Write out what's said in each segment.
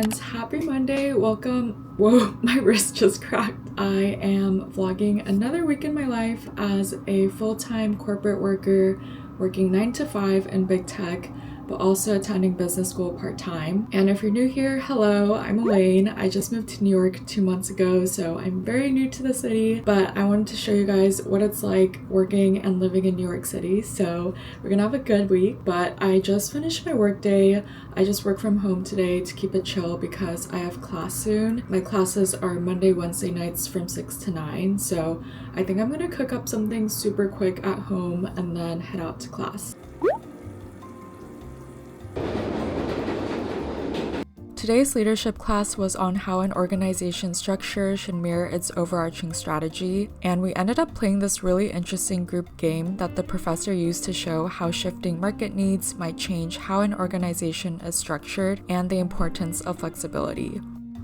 friends, happy Monday. Welcome. Whoa, my wrist just cracked. I am vlogging another week in my life as a full-time corporate worker working 9 to 5 in big tech, but also attending business school part-time. And if you're new here, hello, I'm Elaine. I just moved to New York 2 months ago, so I'm very new to the city, but I wanted to show you guys what it's like working and living in New York City. So we're gonna have a good week, but I just finished my work day. I just work from home today to keep it chill because I have class soon. My classes are Monday, Wednesday nights from 6 to 9, so I think I'm gonna cook up something super quick at home and then head out to class. Today's leadership class was on how an organization's structure should mirror its overarching strategy, and we ended up playing this really interesting group game that the professor used to show how shifting market needs might change how an organization is structured and the importance of flexibility.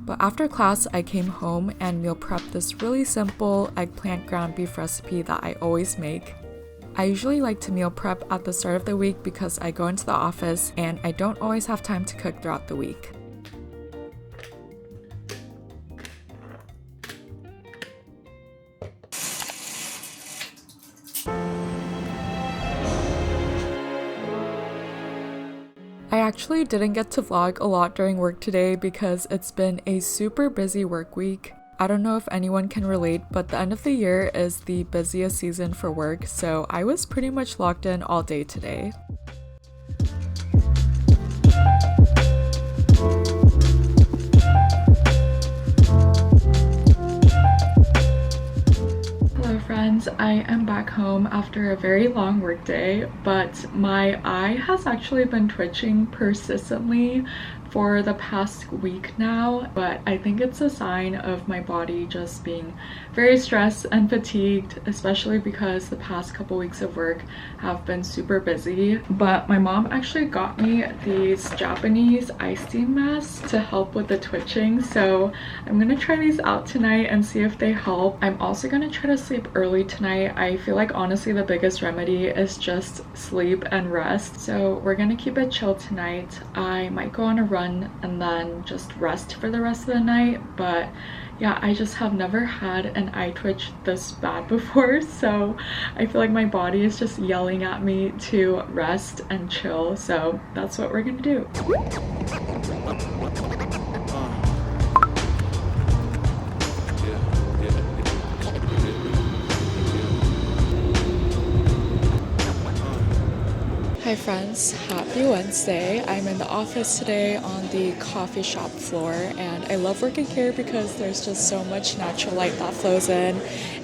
But after class, I came home and meal prepped this really simple eggplant ground beef recipe that I always make. I usually like to meal prep at the start of the week because I go into the office and I don't always have time to cook throughout the week. I actually didn't get to vlog a lot during work today because it's been a super busy work week. I don't know if anyone can relate, but the end of the year is the busiest season for work, so I was pretty much locked in all day today. Friends, I am back home after a very long work day, but my eye has actually been twitching persistently for the past week now, but I think it's a sign of my body just being very stressed and fatigued, especially because the past couple weeks of work have been super busy. But my mom actually got me these Japanese eye steam masks to help with the twitching, so I'm gonna try these out tonight and see if they help. I'm also gonna try to sleep early tonight. I feel like honestly the biggest remedy is just sleep and rest, so we're gonna keep it chill tonight. I might go on a run and then just rest for the rest of the night, but yeah, I just have never had an eye twitch this bad before, so I feel like my body is just yelling at me to rest and chill, so that's what we're gonna do. Hi friends, happy Wednesday. I'm in the office today on the coffee shop floor, and I love working here because there's just so much natural light that flows in.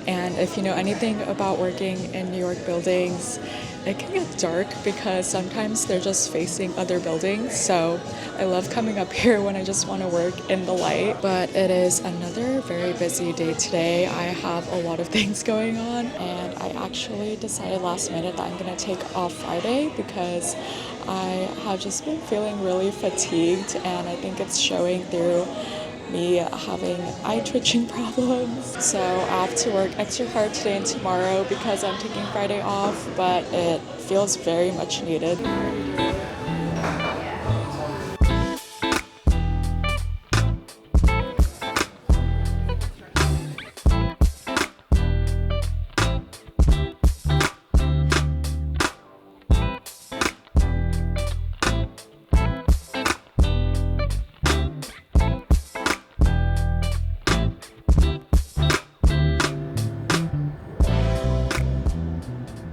And if you know anything about working in New York buildings, it can get dark because sometimes they're just facing other buildings, so I love coming up here when I just want to work in the light. But it is another very busy day today. I have a lot of things going on, and I actually decided last minute that I'm going to take off Friday because I have just been feeling really fatigued, and I think it's showing through me having eye twitching problems. So I have to work extra hard today and tomorrow because I'm taking Friday off, but it feels very much needed.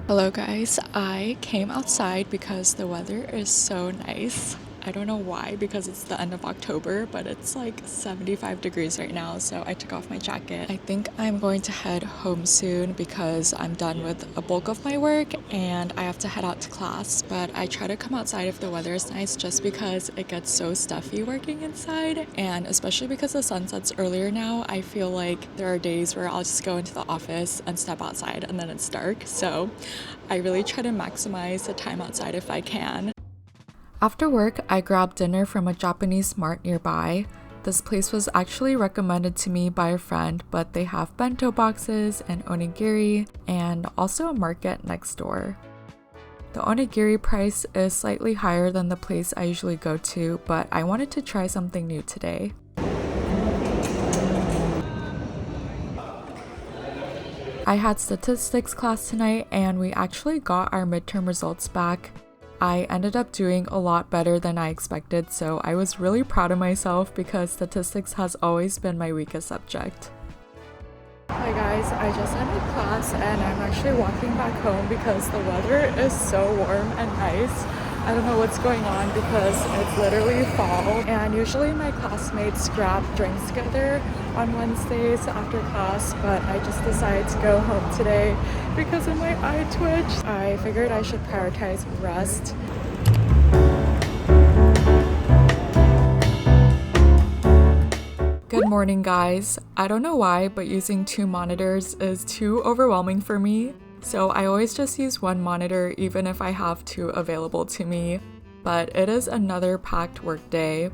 Hello guys, I came outside because the weather is so nice. I don't know why, because it's the end of October, but it's like 75 degrees right now, so I took off my jacket. I think I'm going to head home soon because I'm done with a bulk of my work and I have to head out to class, but I try to come outside if the weather is nice just because it gets so stuffy working inside, and especially because the sun sets earlier now, I feel like there are days where I'll just go into the office and step outside and then it's dark, so I really try to maximize the time outside if I can. After work, I grabbed dinner from a Japanese mart nearby. This place was actually recommended to me by a friend, but they have bento boxes and onigiri and also a market next door. The onigiri price is slightly higher than the place I usually go to, but I wanted to try something new today. I had statistics class tonight and we actually got our midterm results back. I ended up doing a lot better than I expected, so I was really proud of myself because statistics has always been my weakest subject. Hi guys, I just ended class and I'm actually walking back home because the weather is so warm and nice. I don't know what's going on because it's literally fall, and usually my classmates grab drinks together on Wednesdays after class, but I just decided to go home today because of my eye twitch. I figured I should prioritize rest. Good morning guys. I don't know why, but using 2 monitors is too overwhelming for me. So I always just use 1 monitor even if I have 2 available to me. But it is another packed work day.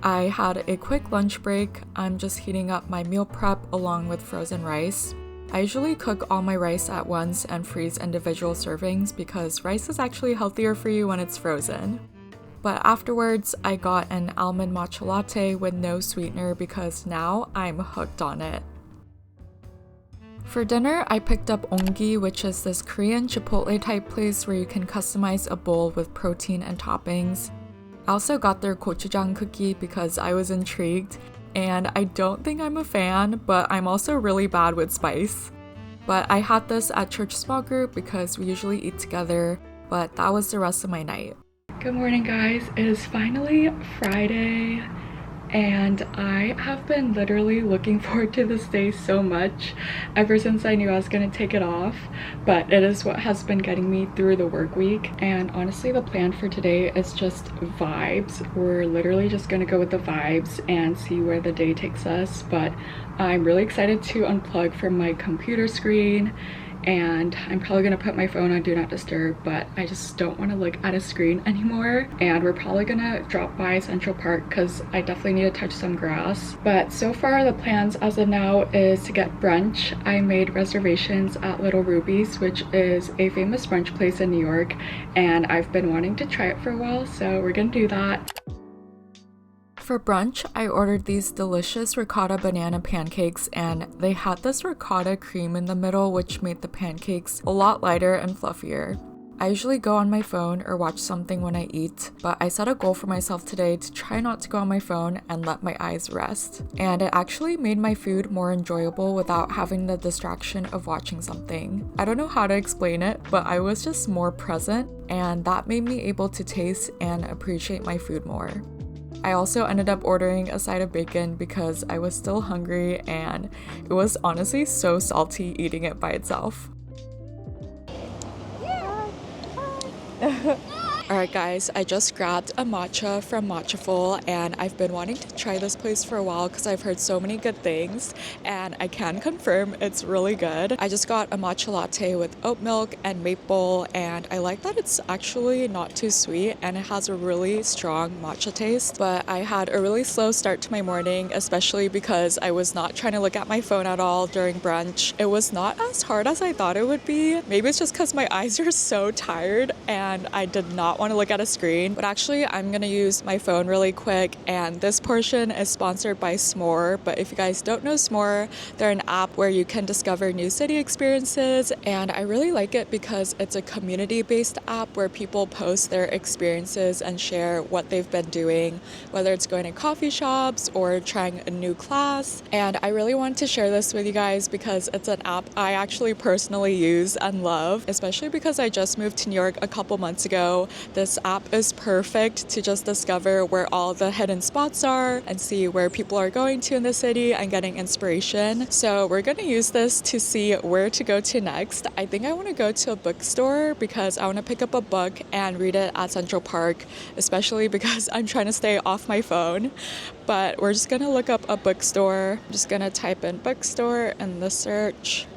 I had a quick lunch break. I'm just heating up my meal prep along with frozen rice. I usually cook all my rice at once and freeze individual servings because rice is actually healthier for you when it's frozen. But afterwards, I got an almond matcha latte with no sweetener because now I'm hooked on it. For dinner, I picked up ongi, which is this Korean Chipotle type place where you can customize a bowl with protein and toppings. I also got their gochujang cookie because I was intrigued, and I don't think I'm a fan, but I'm also really bad with spice. But I had this at church small group because we usually eat together, but that was the rest of my night. Good morning guys, it is finally Friday. And I have been literally looking forward to this day so much ever since I knew I was gonna take it off, but it is what has been getting me through the work week. And honestly, the plan for today is just vibes. We're literally just gonna go with the vibes and see where the day takes us, but I'm really excited to unplug from my computer screen, and I'm probably gonna put my phone on do not disturb, but I just don't want to look at a screen anymore. And we're probably gonna drop by Central Park because I definitely need to touch some grass. But so far the plans as of now is to get brunch. I made reservations at Little Ruby's, which is a famous brunch place in New York, and I've been wanting to try it for a while, so we're gonna do that. For brunch, I ordered these delicious ricotta banana pancakes, and they had this ricotta cream in the middle, which made the pancakes a lot lighter and fluffier. I usually go on my phone or watch something when I eat, but I set a goal for myself today to try not to go on my phone and let my eyes rest. And it actually made my food more enjoyable without having the distraction of watching something. I don't know how to explain it, but I was just more present, and that made me able to taste and appreciate my food more. I also ended up ordering a side of bacon because I was still hungry and it was honestly so salty eating it by itself. Alright guys, I just grabbed a matcha from Matchaful, and I've been wanting to try this place for a while because I've heard so many good things, and I can confirm it's really good. I just got a matcha latte with oat milk and maple, and I like that it's actually not too sweet and it has a really strong matcha taste. But I had a really slow start to my morning, especially because I was not trying to look at my phone at all during brunch. It was not as hard as I thought it would be. Maybe it's just because my eyes are so tired and I did not want to look at a screen, but actually I'm gonna use my phone really quick. And this portion is sponsored by S'more, but if you guys don't know S'more, they're an app where you can discover new city experiences, and I really like it because it's a community-based app where people post their experiences and share what they've been doing, whether it's going to coffee shops or trying a new class. And I really want to share this with you guys because it's an app I actually personally use and love, especially because I just moved to New York a couple months ago. This app is perfect to just discover where all the hidden spots are and see where people are going to in the city and getting inspiration. So we're going to use this to see where to go to next. I think I want to go to a bookstore because I want to pick up a book and read it at Central Park, especially because I'm trying to stay off my phone. But we're just going to look up a bookstore. I'm just going to type in bookstore in the search.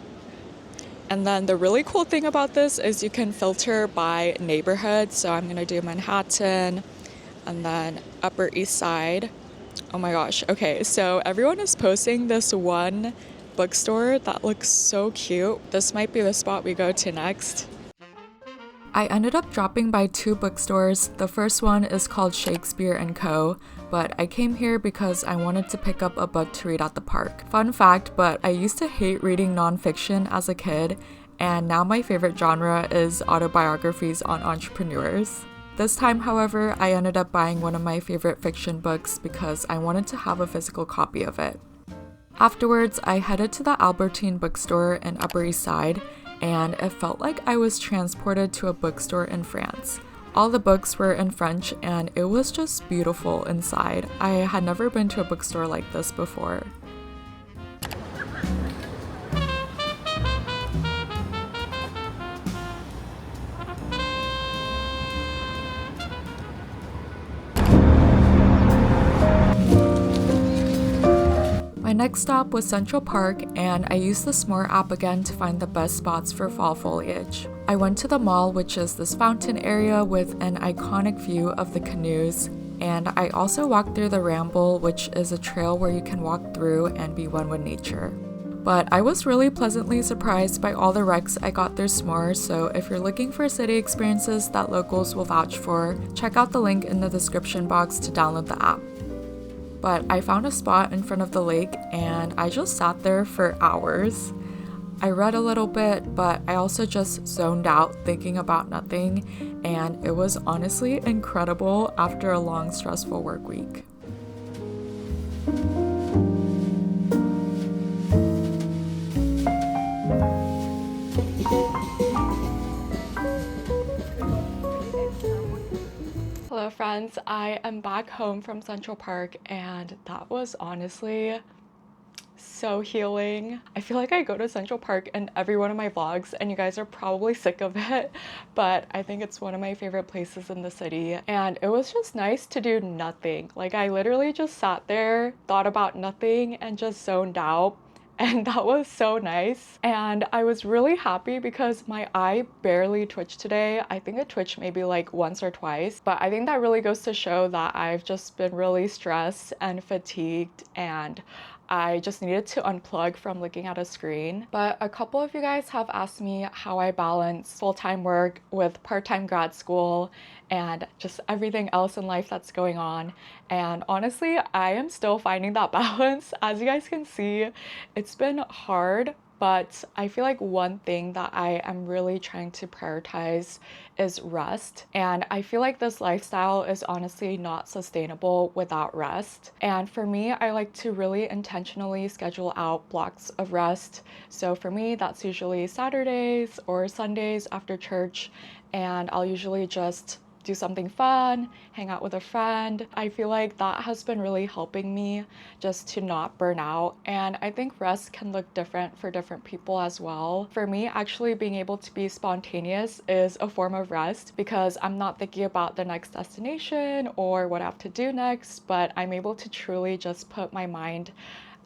And then the really cool thing about this is you can filter by neighborhood. So I'm gonna do Manhattan and then Upper East Side. Oh my gosh. Okay, so everyone is posting this one bookstore that looks so cute. This might be the spot we go to next. I ended up dropping by 2 bookstores. The first one is called Shakespeare & Co., but I came here because I wanted to pick up a book to read at the park. Fun fact, but I used to hate reading nonfiction as a kid, and now my favorite genre is autobiographies on entrepreneurs. This time, however, I ended up buying one of my favorite fiction books because I wanted to have a physical copy of it. Afterwards, I headed to the Albertine bookstore in Upper East Side, and it felt like I was transported to a bookstore in France. All the books were in French, and it was just beautiful inside. I had never been to a bookstore like this before. My next stop was Central Park, and I used the S'more app again to find the best spots for fall foliage. I went to the mall, which is this fountain area with an iconic view of the canoes, and I also walked through the Ramble, which is a trail where you can walk through and be one with nature. But I was really pleasantly surprised by all the recs I got through S'more, so if you're looking for city experiences that locals will vouch for, check out the link in the description box to download the app. But I found a spot in front of the lake and I just sat there for hours. I read a little bit, but I also just zoned out thinking about nothing, and it was honestly incredible after a long, stressful work week. Hello friends, I am back home from Central Park, and that was honestly so healing. I feel like I go to Central Park in every one of my vlogs and you guys are probably sick of it, but I think it's one of my favorite places in the city, and it was just nice to do nothing. Like, I literally just sat there, thought about nothing, and just zoned out. And that was so nice. And I was really happy because my eye barely twitched today. I think it twitched maybe like once or twice, but I think that really goes to show that I've just been really stressed and fatigued, and I just needed to unplug from looking at a screen. But a couple of you guys have asked me how I balance full-time work with part-time grad school and just everything else in life that's going on. And honestly, I am still finding that balance. As you guys can see, it's been hard, but I feel like one thing that I am really trying to prioritize is rest. And I feel like this lifestyle is honestly not sustainable without rest. And for me, I like to really intentionally schedule out blocks of rest. So for me, that's usually Saturdays or Sundays after church, and I'll usually just do something fun, hang out with a friend. I feel like that has been really helping me just to not burn out. And I think rest can look different for different people as well. For me, actually being able to be spontaneous is a form of rest because I'm not thinking about the next destination or what I have to do next, but I'm able to truly just put my mind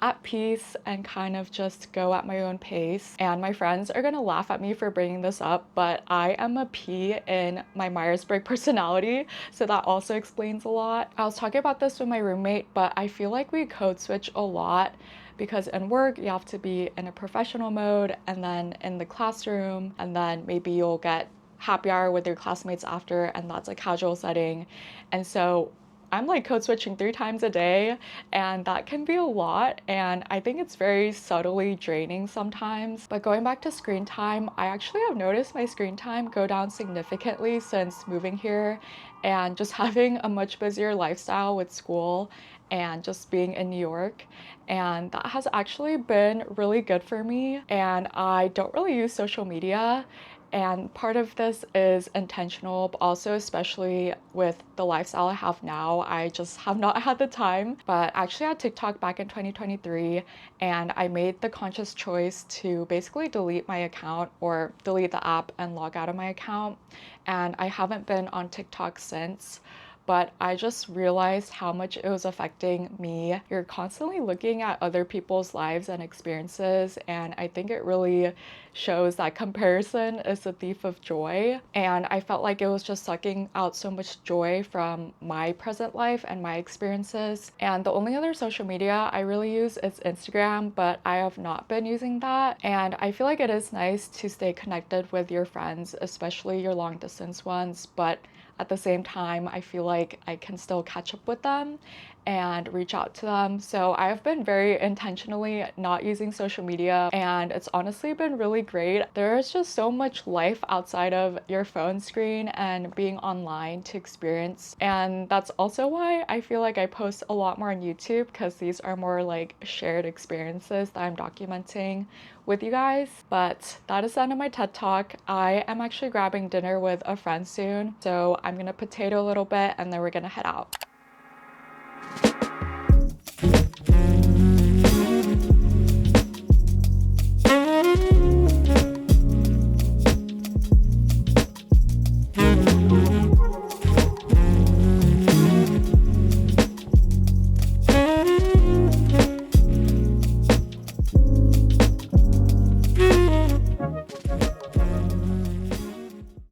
at peace and kind of just go at my own pace. And my friends are gonna laugh at me for bringing this up, but I am a P in my Myers-Briggs personality, so that also explains a lot. I was talking about this with my roommate, but I feel like we code switch a lot because in work you have to be in a professional mode, and then in the classroom, and then maybe you'll get happy hour with your classmates after, and that's a casual setting. And so I'm like code switching 3 times a day, and that can be a lot, and I think it's very subtly draining sometimes. But going back to screen time, I actually have noticed my screen time go down significantly since moving here and just having a much busier lifestyle with school and just being in New York, and that has actually been really good for me. And I don't really use social media, and part of this is intentional, but also especially with the lifestyle I have now, I just have not had the time. But actually I had TikTok back in 2023, and I made the conscious choice to basically delete my account or delete the app and log out of my account. And I haven't been on TikTok since. but I just realized how much it was affecting me. You're constantly looking at other people's lives and experiences, and I think it really shows that comparison is the thief of joy. And I felt like it was just sucking out so much joy from my present life and my experiences. And the only other social media I really use is Instagram, but I have not been using that. And I feel like it is nice to stay connected with your friends, especially your long distance ones, but at the same time, I feel like I can still catch up with them and reach out to them. So I have been very intentionally not using social media, and it's honestly been really great. There is just so much life outside of your phone screen and being online to experience. And that's also why I feel like I post a lot more on YouTube, because these are more like shared experiences that I'm documenting with you guys. But that is the end of my TED Talk. I am actually grabbing dinner with a friend soon, so I'm gonna potato a little bit and then we're gonna head out.